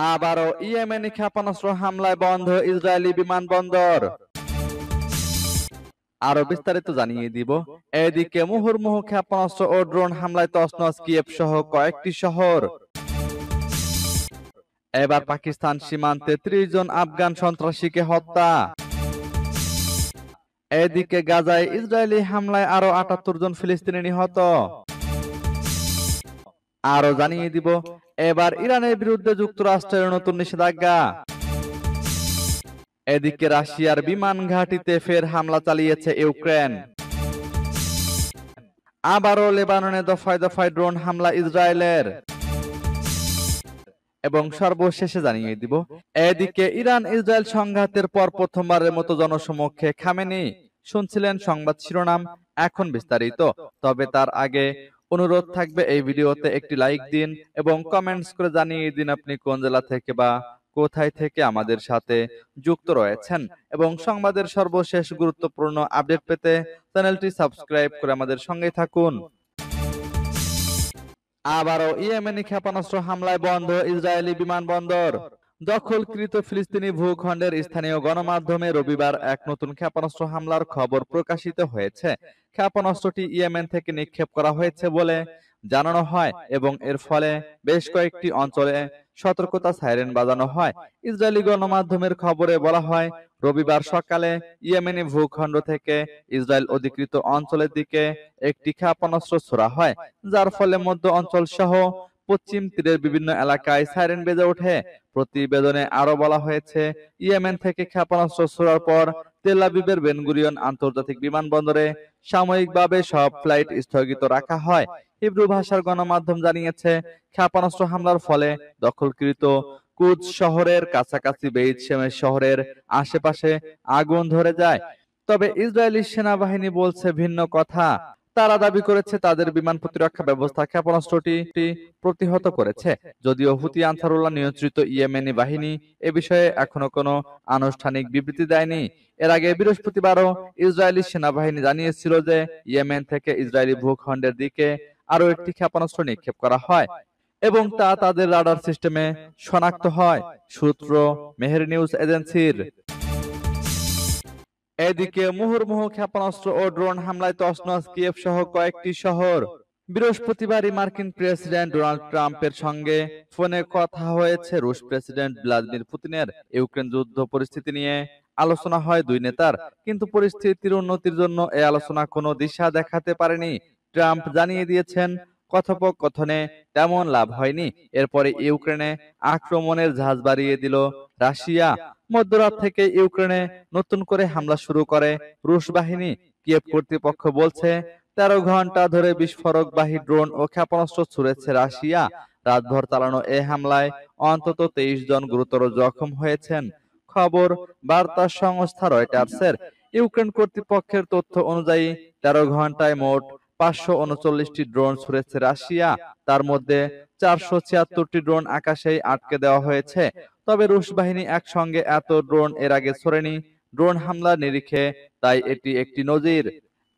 আবারও ইয়েমেনি ক্ষেপণাস্ত্র হামলায় বন্ধ ইসরায়েলি বিমানবন্দর। আরো বিস্তারিত জানিয়ে দিব। এদিকে মুহুর্মুহু ক্ষেপণাস্ত্র ও ড্রোন হামলায় তছনছ কিয়েভ সহ কয়েকটি শহর। এবার পাকিস্তান সীমান্তে ৩০ জন আফগান সন্ত্রাসীকে হত্যা। এদিকে গাজায় ইসরায়েলি হামলায় আরো ৭৮ জন ফিলিস্তিনি নিহত। আরো জানিয়ে দিব, এবার ইরানের বিরুদ্ধে যুক্তরাষ্ট্রের নতুন নিষেধাজ্ঞা। এদিকে রাশিয়ার বিমান ঘাঁটিতে ফের হামলা চালিয়েছে ইউক্রেন। আবারও লেবাননে দফায় দফায় ড্রোন হামলা ইসরায়েলের। এবং সর্বশেষে জানিয়ে দিব, এদিকে ইরান ইসরায়েল সংঘাতের পর প্রথমবারের মতো জনসমক্ষে খামেনি শুনছিলেন সংবাদ শিরোনাম, এখন বিস্তারিত। তবে তার আগে অনুরোধ থাকবে এই ভিডিওতে একটি লাইক দিন এবং কমেন্টস করে জানিয়ে দিন আপনি কোন জেলা থেকে বা কোথায় থেকে আমাদের সাথে যুক্ত রয়েছেন। এবং সংবাদের সর্বশেষ গুরুত্বপূর্ণ আপডেট পেতে চ্যানেলটি সাবস্ক্রাইব করে আমাদের সঙ্গে থাকুন। আবারও ইয়েমেনি ক্ষেপণাস্ত্র হামলায় বন্ধ ইসরায়েলি বিমানবন্দর। দখলকৃত ফিলিস্তিনি ভূখণ্ডের স্থানীয় গণমাধ্যমে রবিবার এক নতুন ক্ষেপণাস্ত্র হামলার খবর প্রকাশিত হয়েছে। ক্ষেপণাস্ত্রটি ইয়েমেন থেকে নিক্ষেপ করা হয়েছে বলে জানানো হয় এবং এর ফলে বেশ কয়েকটি অঞ্চলে সতর্কতা সাইরেন বাজানো হয়। ইসরায়েলি গণমাধ্যমের খবরে বলা হয়, রবিবার সকালে ইয়েমেনি ভূখণ্ড থেকে ইসরায়েল অধিকৃত অঞ্চলের দিকে একটি ক্ষেপণাস্ত্র ছোড়া হয়, যার ফলে মধ্য অঞ্চল সহ পশ্চিম তীরের বিভিন্ন এলাকায় সাইরেন বেজে ওঠে। প্রতিবেদনে আরো বলা হয়েছে, ইয়েমেন থেকে ক্ষেপণাস্ত্র ছোড়ার পর তেল আবিবের বেন গুরিয়ন আন্তর্জাতিক বিমানবন্দরে সাময়িকভাবে সব ফ্লাইট স্থগিত রাখা হয়। হিব্রু ভাষার গণমাধ্যম জানিয়েছে, ক্ষেপণাস্ত্র হামলার ফলে দখলকৃত কুদস শহরের কাছাকাছি বেইত শেমেশ শহরের আশেপাশে আগুন ধরে যায়। তবে ইসরায়েলি সেনাবাহিনী বলছে ভিন্ন কথা। তারা দাবি করেছে তাদের বিমান প্রতিরক্ষা ব্যবস্থা ক্ষেপণাস্ত্রটি প্রতিহত করেছে। যদিও হুতি আনসারুল্লাহ নিয়ন্ত্রিত ইয়েমেনি বাহিনী এ বিষয়ে এখনো কোনো আনুষ্ঠানিক বিবৃতি দেয়নি। এর আগে বৃহস্পতিবারও ইসরায়েলি সেনাবাহিনী জানিয়েছিল যে ইয়েমেন থেকে ইসরায়েলি ভূখণ্ডের দিকে আরো একটি ক্ষেপণাস্ত্র নিক্ষেপ করা হয় এবং তা তাদের রাডার সিস্টেমে শনাক্ত হয়। সূত্র মেহের নিউজ এজেন্সির। এদিকে মুহুর্মুহু ক্ষেপণাস্ত্র ও ড্রোন হামলায় তছনছ কিয়েভ সহ কয়েকটি শহর। বৃহস্পতিবারই মার্কিন প্রেসিডেন্ট ডোনাল্ড ট্রাম্পের সঙ্গে ফোনে কথা হয়েছে রুশ প্রেসিডেন্ট ভ্লাদিমির পুতিনের। ইউক্রেন যুদ্ধ পরিস্থিতি নিয়ে আলোচনা হয় দুই নেতার, কিন্তু পরিস্থিতির উন্নতির জন্য এই আলোচনা কোনো দিশা দেখাতে পারেনি। ট্রাম্প জানিয়ে দিয়েছেন, কথোপকথনে তেমন লাভ হয়নি। এরপরে ইউক্রেনে আক্রমণের ঝাঁজ বাড়িয়ে দিল রাশিয়া। মধ্যরাত থেকে ইউক্রেনে নতুন করে হামলা শুরু করে রুশ বাহিনী। কিয়েভ কর্তৃপক্ষ বলছে, ১৩ ঘন্টা ধরে বিস্ফোরকবাহী ড্রোন ও ক্ষেপণাস্ত্র ছুড়েছে রাশিয়া। রাতভর চালানো এ হামলায় অন্তত ২৩ জন গুরুতর জখম হয়েছেন। খবর বার্তা সংস্থা রয়টার্সের। ইউক্রেন কর্তৃপক্ষের তথ্য অনুযায়ী ১৩ ঘন্টায় মোট ৫৩৯টি ড্রোন ছুড়েছে রাশিয়া। তার মধ্যে ৪৭৬টি ড্রোন আকাশেই আটকে দেওয়া হয়েছে। তবে রুশ বাহিনী একসঙ্গে এত ড্রোন এর আগে ছোড়েনি ড্রোন হামলার নিরিখে, তাই এটি একটি নজির।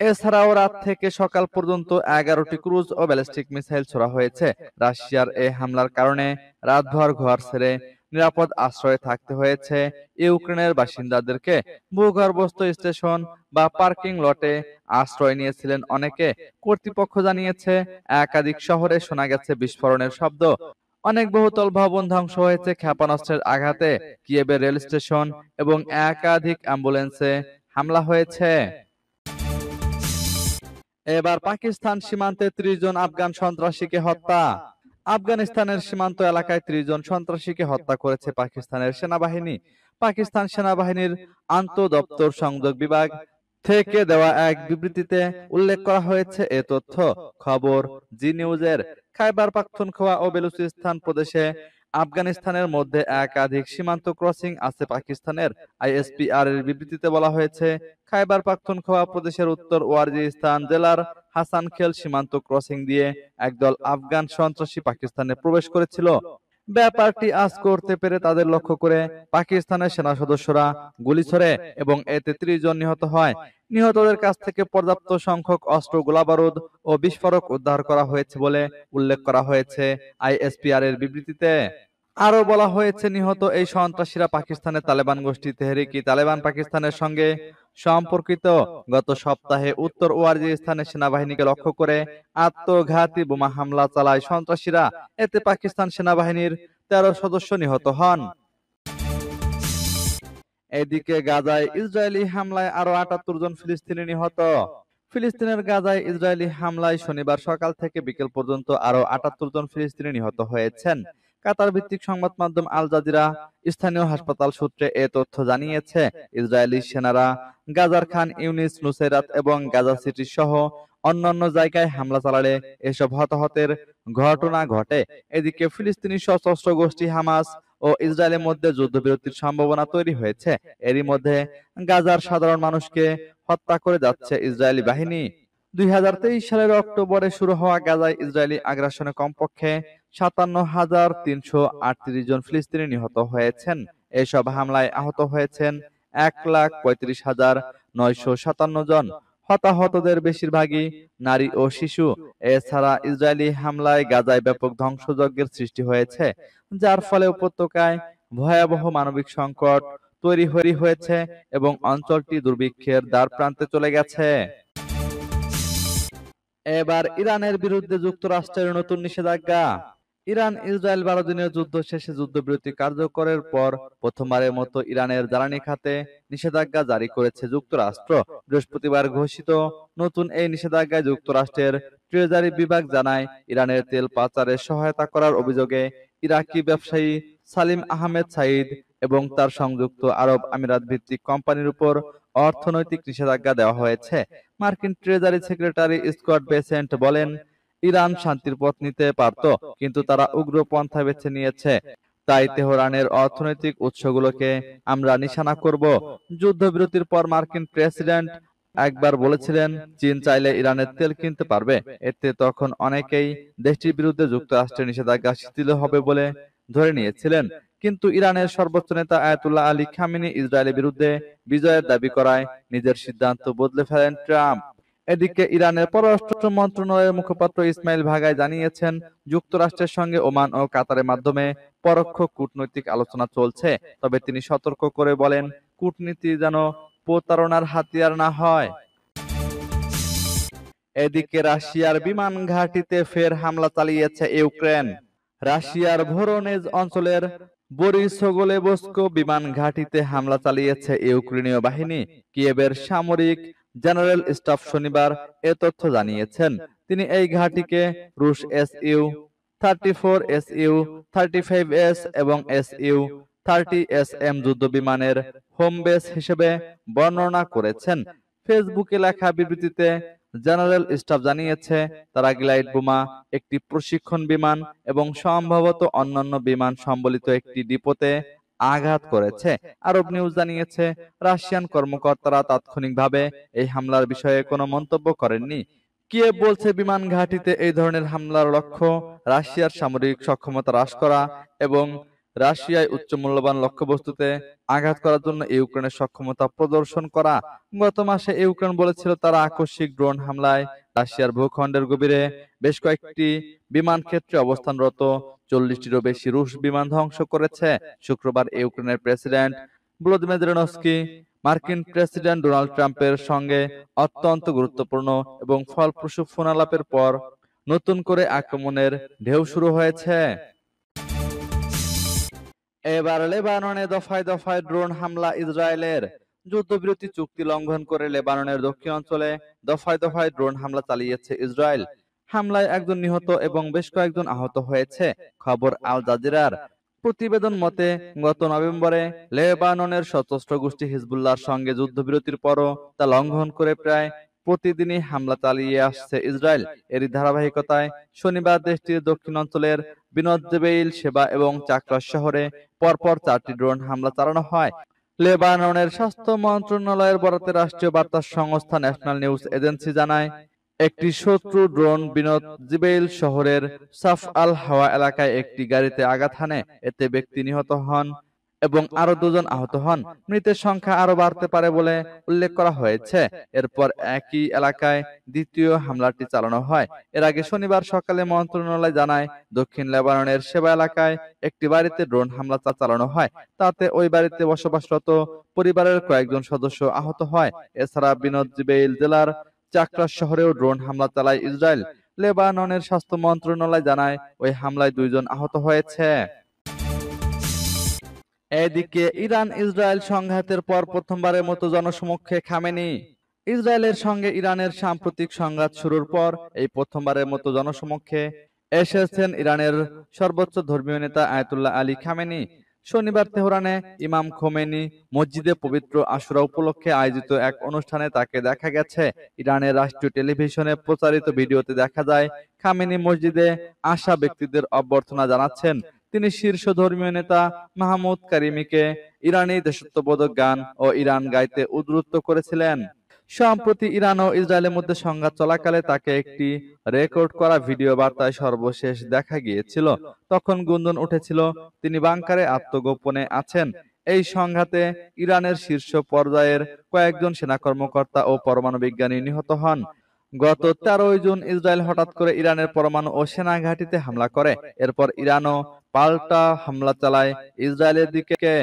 এছাড়াও রাত থেকে সকাল পর্যন্ত ১১টি ক্রুজ ও ব্যালিস্টিক মিসাইল ছোড়া হয়েছে। রাশিয়ার এই হামলার কারণে রাতভর ঘর ছেড়ে নিরাপদ আশ্রয়ে থাকতে হয়েছে ইউক্রেনের বাসিন্দাদেরকে। ভূগর্ভস্থ স্টেশন বা পার্কিং লটে আশ্রয় নিয়েছিলেন অনেকে। কর্তৃপক্ষ জানিয়েছে, একাধিক শহরে শোনা গেছে বিস্ফোরণের শব্দ। অনেক বহুতল ভবন ধ্বংস হয়েছে ক্ষেপণাস্ত্রের আঘাতে। কিয়েভের রেল স্টেশন এবং একাধিক অ্যাম্বুলেন্সে হামলা হয়েছে। এবার পাকিস্তান সীমান্তে ৩০ জন আফগান সন্ত্রাসীকে হত্যা। আফগানিস্তানের সীমান্ত এলাকায় ৩০ জন সন্ত্রাসীকে হত্যা করেছে পাকিস্তানের সেনাবাহিনী। পাকিস্তান সেনাবাহিনীর আন্তঃদপ্তর সংযোগ বিভাগ থেকে দেওয়া এক বিবৃতিতে উল্লেখ করা হয়েছে এ তথ্য। খবর জি নিউজের। খাইবার পাখতুনখোয়া ও বেলুচিস্তান প্রদেশে আফগানিস্তানের মধ্যে একাধিক সীমান্ত ক্রসিং আছে পাকিস্তানের। আইএসপিআর এর বিবৃতিতে বলা হয়েছে, খাইবার পাখতুনখোয়া প্রদেশের উত্তর ওয়াজিরিস্তান জেলার হাসানখেল সীমান্ত ক্রসিং দিয়ে একদল আফগান সন্ত্রাসী পাকিস্তানে প্রবেশ করেছিল। ব্যাপারটি আজ করতে পেরে তাদের লক্ষ্য করে পাকিস্তানের সেনা সদস্যরা গুলি ছোড়ে এবং এতে ৩০ জন নিহত হয়। নিহতদের কাছ থেকে পর্যাপ্ত সংখ্যক অস্ত্র, গোলাবারুদ ও বিস্ফোরক উদ্ধার করা হয়েছে বলে উল্লেখ করা হয়েছে আইএসপিআর এর বিবৃতিতে। আরো বলা হয়েছে নিহত এই সন্ত্রাসীরা পাকিস্তানের তালেবান গোষ্ঠী তেহরিকি তালেবান পাকিস্তানের সঙ্গে সম্পর্কিত। গত সপ্তাহে উত্তর ওয়াজিরিস্তানের সেনাবাহিনীকে লক্ষ্য করে আত্মঘাতী বোমা হামলা চালায় সন্ত্রাসীরা। এতে পাকিস্তান সেনাবাহিনীর 13 সদস্য নিহত হন। এদিকে গাজায় ইসরায়েলি হামলায় আরো 78 জন ফিলিস্তিনি নিহত। ফিলিস্তিনের গাজায় ইসরায়েলি হামলায় শনিবার সকাল থেকে বিকেল পর্যন্ত আরো 78 জন ফিলিস্তিনি নিহত হয়েছেন। কাতার ভিত্তিক সংবাদ মাধ্যম আল জাজিরা স্থানীয় হাসপাতাল সূত্রে এ তথ্য জানিয়েছে। ইসরায়েলি সেনারা গাজার খান ইউনিস, নুসেরাত এবং গাজা সিটি সহ অন্যান্য জায়গায় হামলা চালালে এসব হতাহতের ঘটনা ঘটে। এদিকে ফিলিস্তিনি সশস্ত্র গোষ্ঠী হামাস ও ইসরায়েলের মধ্যে যুদ্ধবিরতির সম্ভাবনা তৈরি হয়েছে। এরই মধ্যে গাজার সাধারণ মানুষকে হত্যা করে যাচ্ছে ইসরায়েলি বাহিনী। 2023 সালের অক্টোবরে শুরু হওয়া গাজায় ইসরায়েলি আগ্রাসনে কমপক্ষে 57,338 জন ফিলিস্তিনি নিহত হয়েছেন। এসব হামলায় আহত হয়েছেন 1,35,957 জন। হতাহতদের বেশিরভাগই নারী ও শিশু। এছাড়া ইসরায়েলি হামলায় গাজায় ব্যাপক ধ্বংসযজ্ঞের সৃষ্টি হয়েছে, যার ফলে উপত্যকায় ভয়াবহ মানবিক সংকট তৈরি হয়েছে এবং অঞ্চলটি দুর্ভিক্ষের দ্বারপ্রান্তে চলে গেছে। এবার ইরানের বিরুদ্ধে যুক্তরাষ্ট্রের নতুন নিষেধাজ্ঞা। ইরান ইসরায়েল 12 দিনের যুদ্ধ শেষে যুদ্ধবিরতি কার্যকরের পর প্রথমবারের মতো ইরানের জ্বালানি খাতে নিষেধাজ্ঞা জারি করেছে যুক্তরাষ্ট্র। বৃহস্পতিবার ঘোষিত নতুন এই নিষেধাজ্ঞায় যুক্তরাষ্ট্রের ট্রেজারি বিভাগ জানায়, ইরানের তেল পাচারে সহায়তা করার অভিযোগে ইরাকি ব্যবসায়ী সালিম আহমেদ সাইদ এবং তার সংযুক্ত আরব আমিরাত ভিত্তিক কোম্পানির উপর অর্থনৈতিক নিষেধাজ্ঞা দেওয়া হয়েছে। মার্কিন ট্রেজারি সেক্রেটারি স্কট বেসেন্ট বলেন, ইরান শান্তির পথ নিতে পারত, কিন্তু তারা উগ্র পন্থা বেছে নিয়েছে। তাই তেহরানের অর্থনৈতিক উৎসগুলোকে আমরা নিশানা করব। যুদ্ধবিরতির পর মার্কিন প্রেসিডেন্ট একবার বলেছিলেন চীন চাইলে ইরানের তেল কিনতে পারবে। এতে তখন অনেকেই দেশটির বিরুদ্ধে যুক্তরাষ্ট্রের নিষেধাজ্ঞা শিথিল হবে বলে ধরে নিয়েছিলেন। কিন্তু ইরানের সর্বোচ্চ নেতা আয়াতুল্লাহ আলী খামেনি ইসরায়েলের বিরুদ্ধে বিজয়ের দাবি করায় নিজের সিদ্ধান্ত বদলে ফেলেন ট্রাম্প। এদিকে ইরানের পররাষ্ট্র মন্ত্রণালয়ের মুখপাত্র ইসমাইল ভাগাই জানিয়েছেন, যুক্তরাষ্ট্রের সঙ্গে ওমান ও কাতারের মাধ্যমে পরোক্ষ কূটনৈতিক আলোচনা চলছে। তবে তিনি সতর্ক করে বলেন, কূটনীতি যেন প্রতারণার হাতিয়ার না হয়। এদিকে রাশিয়ার বিমান ঘাঁটিতে ফের হামলা চালিয়েছে ইউক্রেন। রাশিয়ার ভোরোনেজ অঞ্চলের বরিসোগলেবস্ক বিমান ঘাঁটিতে হামলা চালিয়েছে ইউক্রেনীয় বাহিনী। কিয়েভের সামরিক জেনারেল স্টাফ শনিবার এ তথ্য জানিয়েছেন। তিনি এই ঘাঁটিকে রুশ SU-34, SU-35S এবং SU-30SM যুদ্ধ বিমানের হোম বেস হিসেবে বর্ণনা করেছেন। ফেসবুকে লেখা বিবৃতিতে জেনারেল স্টাফ জানিয়েছে, তারা গ্লাইড বোমা, একটি প্রশিক্ষণ বিমান এবং সম্ভবত অন্যান্য বিমান সম্বলিত একটি ডিপোতে আঘাত করেছে। আরব নিউজ জানিয়েছে, রাশিয়ান কর্মকর্তারা তাৎক্ষণিকভাবে এই হামলার বিষয়ে কোনো মন্তব্য করেননি। কিয়েভ বলছে, বিমান ঘাঁটিতে এই ধরনের হামলার লক্ষ্য রাশিয়ার সামরিক সক্ষমতা হ্রাস করা এবং রাশিয়ায় উচ্চ মূল্যবান লক্ষ্যবস্তুতে আঘাত করার জন্য ইউক্রেনের সক্ষমতা প্রদর্শন করা। গত মাসে ইউক্রেন বলেছিল, তারা আকস্মিক ড্রোন হামলায় রাশিয়ার ভূখণ্ডের গভীরে বেশ কয়েকটি বিমান ক্ষেত্রে অবস্থানরত 40টিরও বেশি রুশ বিমান ধ্বংস করেছে। শুক্রবার ইউক্রেনের প্রেসিডেন্ট ভলোদিমির জেলেনস্কি মার্কিন প্রেসিডেন্ট ডোনাল্ড ট্রাম্পের সঙ্গে অত্যন্ত গুরুত্বপূর্ণ এবং ফলপ্রসূ ফোনালাপের পর নতুন করে আক্রমণের ঢেউ শুরু হয়েছে। এবার লেবাননে দফায় দফায় ড্রোন হামলা ইসরায়েলের। যুদ্ধবিরতি চুক্তি লঙ্ঘন করে লেবাননের দক্ষিণ অঞ্চলে দফায় দফায় ড্রোন হামলা চালিয়েছে ইসরায়েল। হামলায় একজন নিহত এবং বেশ কয়েকজন আহত হয়েছে, খবর আল জাজিরার। প্রতিবেদন মতে, গত নভেম্বরে লেবাননের সশস্ত্র গোষ্ঠী হিজবুল্লাহর সঙ্গে যুদ্ধবিরতির পরও তা লঙ্ঘন করে প্রায় প্রতিদিনই হামলা চালিয়ে আসছে ইসরায়েল। এরই ধারাবাহিকতায় শনিবার দেশটির দক্ষিণ অঞ্চলের বিনোদজেবেইল, শেবা এবং চাকরাস শহরে পরপর 4টি ড্রোন হামলা চালানো হয়। লেবাননের স্বাস্থ্য মন্ত্রণালয়ের বরাতে রাষ্ট্রীয় বার্তা সংস্থা ন্যাশনাল নিউজ এজেন্সি জানায়, একটি শত্রু ড্রোন বিনোদজেবেইল শহরের সাফ আল হাওয়া এলাকায় একটি গাড়িতে আঘাত হানে। এতে ব্যক্তি নিহত হন এবং আরো 2 জন আহত হন। মৃতের সংখ্যা আরো বাড়তে পারে বলে উল্লেখ করা হয়েছে। এরপর একই এলাকায় দ্বিতীয় হামলাটি চালানো হয়। এর আগে শনিবার সকালে মন্ত্রণালয় জানায়, দক্ষিণ লেবাননের সেবা এলাকায় একটি বাড়িতে ড্রোন হামলা চালানো হয়। তাতে ওই বাড়িতে বসবাসরত পরিবারের কয়েকজন সদস্য আহত হয়। এছাড়া বিনোদ জিবেইল জেলার চাকরাস শহরেও ড্রোন হামলা চালায় ইসরায়েল। লেবাননের স্বাস্থ্য মন্ত্রণালয় জানায়, ওই হামলায় 2 জন আহত হয়েছে। এদিকে ইরান ইসরায়েল সংঘাতের পর প্রথমবারের মতো জনসমক্ষে খামেনি। ইসরায়েলের সঙ্গে ইরানের সাম্প্রতিক সংঘাত শুরুর পর এই প্রথমবারের মতো জনসমক্ষে এসেছেন ইরানের সর্বোচ্চ ধর্মীয় নেতা আয়াতুল্লাহ আলী খামেনি। শনিবার তেহরানে ইমাম খোমেনি মসজিদে পবিত্র আশুরা উপলক্ষে আয়োজিত এক অনুষ্ঠানে তাকে দেখা গেছে। ইরানের রাষ্ট্রীয় টেলিভিশনে প্রচারিত ভিডিওতে দেখা যায়, খামেনি মসজিদে আসা ব্যক্তিদের অভ্যর্থনা জানাচ্ছেন। তিনি শীর্ষ ধর্মীয় নেতা মাহমুদ কারিমিকে ইরানি দেশাত্মবোধক গান ও ইরান গাইতে উদ্বুদ্ধ করেছিলেন। সম্প্রতি ইরান ও ইসরায়েলের মধ্যে সংঘাত চলাকালে তাকে একটি রেকর্ড করা ভিডিও বার্তায় সর্বশেষ দেখা গিয়েছিল। তখন গুঞ্জন উঠেছিল তিনি বাংকারে আত্মগোপনে আছেন। এই সংঘাতে ইরানের শীর্ষ পর্যায়ের কয়েকজন সেনা কর্মকর্তা ও পরমাণু বিজ্ঞানী নিহত হন। গত 13 জুন ইসরায়েল হঠাৎ করে ইরানের পরমাণু ও সেনা ঘাঁটিতে হামলা করে। এরপর ইরানও পাল্টা হামলা চালায় ইসরায়েলের দিকে।